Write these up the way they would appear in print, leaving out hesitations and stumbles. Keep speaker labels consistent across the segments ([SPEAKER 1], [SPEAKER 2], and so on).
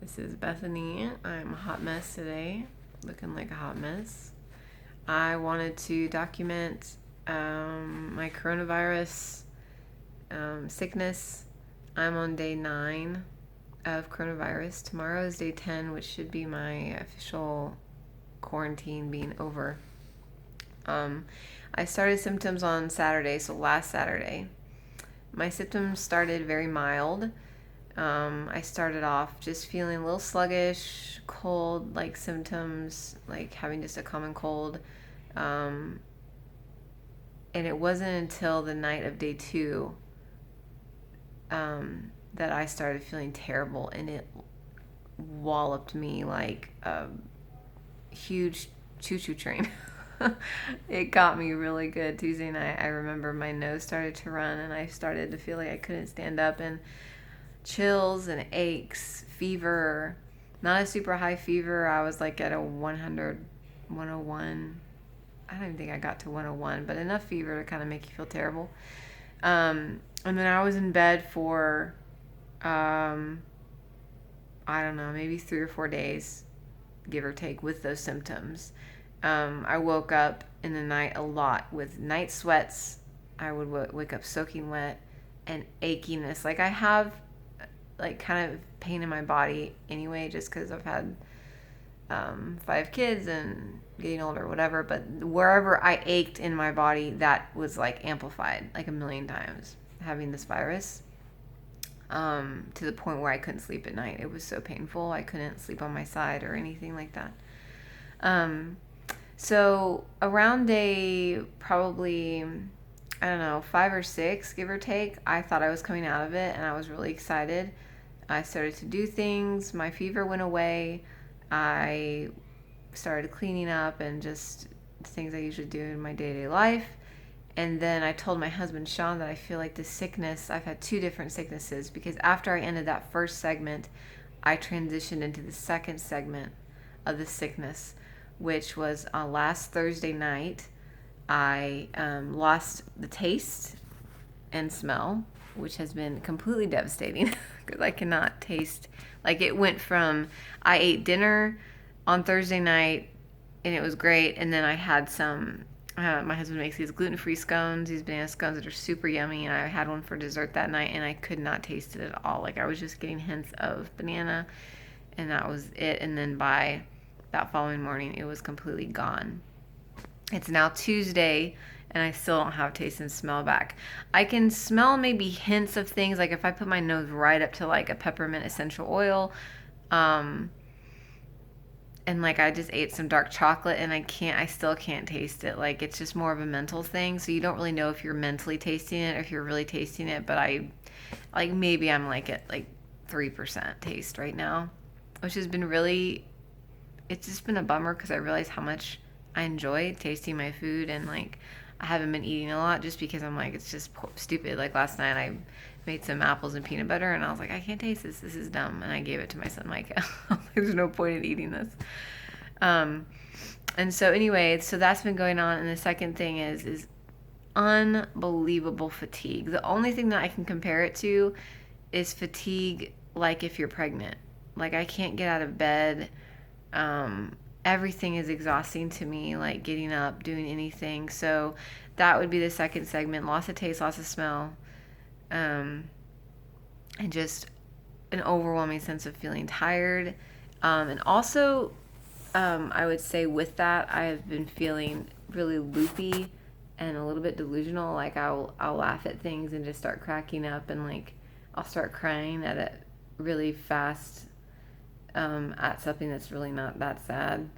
[SPEAKER 1] This is Bethany. I'm a hot mess today, looking like a hot mess. I wanted to document my coronavirus sickness. I'm on day 9 of coronavirus. Tomorrow is day 10, which should be my official quarantine being over. I started symptoms on Saturday, so last Saturday. My symptoms started very mild. I started off just feeling a little sluggish, cold, like symptoms, like having just a common cold. And it wasn't until the night of day 2 that I started feeling terrible, and it walloped me like a huge choo-choo train. It got me really good Tuesday night. I remember my nose started to run, and I started to feel like I couldn't stand up, and chills and aches, fever, not a super high fever. I was like at a 100, 101. I don't even think I got to 101, but enough fever to kind of make you feel terrible. And then I was in bed for, I don't know, maybe 3 or 4 days, give or take, with those symptoms. I woke up in the night a lot with night sweats. I would wake up soaking wet and achiness. Like I have like kind of pain in my body anyway, just because I've had 5 kids and getting older, whatever. But wherever I ached in my body, that was like amplified like a million times, having this virus, to the point where I couldn't sleep at night. It was so painful. I couldn't sleep on my side or anything like that. So around day probably, I don't know, 5 or 6, give or take, I thought I was coming out of it, and I was really excited. I started to do things. My fever went away. I started cleaning up and just things I usually do in my day-to-day life. And then I told my husband, Sean, that I feel like this sickness, I've had 2 different sicknesses, because after I ended that first segment, I transitioned into the second segment of the sickness, which was last Thursday night. I lost the taste and smell, which has been completely devastating because I cannot taste. Like, it went from, I ate dinner on Thursday night and it was great, and then I had some, my husband makes these gluten-free scones, these banana scones that are super yummy, and I had one for dessert that night, and I could not taste it at all. Like, I was just getting hints of banana, and that was it. And then by that following morning, it was completely gone. It's now Tuesday, and I still don't have taste and smell back. I can smell maybe hints of things, like if I put my nose right up to like a peppermint essential oil, and like I just ate some dark chocolate, and I still can't taste it. Like, it's just more of a mental thing, so you don't really know if you're mentally tasting it or if you're really tasting it. But maybe I'm like at like 3% taste right now, which has been really, it's just been a bummer, because I realize how much I enjoy tasting my food, and like I haven't been eating a lot just because I'm like, it's just stupid. Like last night I made some apples and peanut butter, and I was like, I can't taste this. This is dumb. And I gave it to my son Micah. There's no point in eating this. And so anyway, so that's been going on. And the second thing is unbelievable fatigue. The only thing that I can compare it to is fatigue, like if you're pregnant. Like, I can't get out of bed. Everything is exhausting to me, like getting up, doing anything. So that would be the second segment. Loss of taste, loss of smell, and just an overwhelming sense of feeling tired. And also, I would say with that, I've been feeling really loopy and a little bit delusional. Like I'll laugh at things and just start cracking up, and like I'll start crying at it really fast, at something that's really not that sad.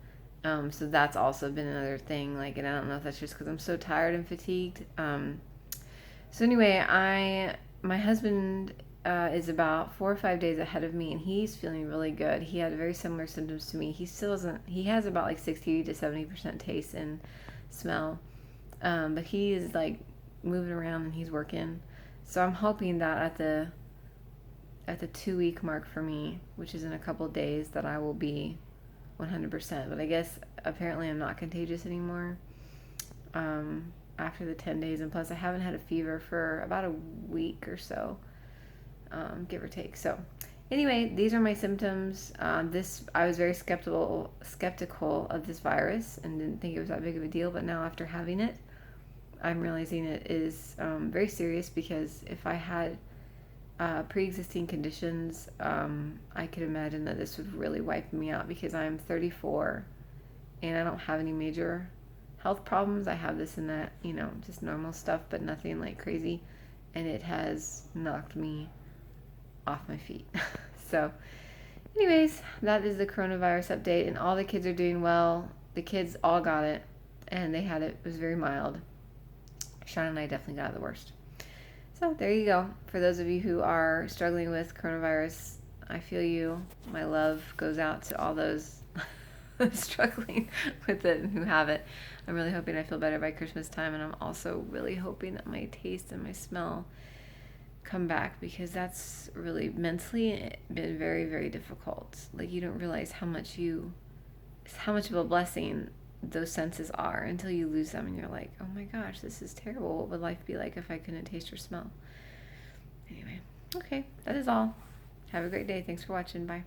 [SPEAKER 1] So that's also been another thing. Like, and I don't know if that's just because I'm so tired and fatigued. So anyway, my husband is about 4 or 5 days ahead of me, and he's feeling really good. He had very similar symptoms to me. He still doesn't. He has about like 60 to 70% taste and smell, but he is like moving around and he's working. So I'm hoping that at the 2-week mark for me, which is in a couple of days, that I will be 100%. But I guess apparently I'm not contagious anymore after the 10 days. And plus I haven't had a fever for about a week or so, give or take. So Anyway, these are my symptoms. I was very skeptical of this virus and didn't think it was that big of a deal. But now after having it, I'm realizing it is very serious, because if I had pre-existing conditions, I could imagine that this would really wipe me out, because I'm 34 and I don't have any major health problems. I have this and that, just normal stuff, but nothing like crazy. And it has knocked me off my feet. So anyways, that is the coronavirus update, and all the kids are doing well. The kids all got it, and they had it. It was very mild. Sean and I definitely got the worst. So there you go. For those of you who are struggling with coronavirus, I feel you. My love goes out to all those struggling with it and who have it. I'm really hoping I feel better by Christmas time, and I'm also really hoping that my taste and my smell come back, because that's really mentally been very, very difficult. Like, you don't realize how much of a blessing those senses are until you lose them, and you're like, oh my gosh, this is terrible. What would life be like if I couldn't taste or smell? Anyway, okay, that is all. Have a great day. Thanks for watching. Bye.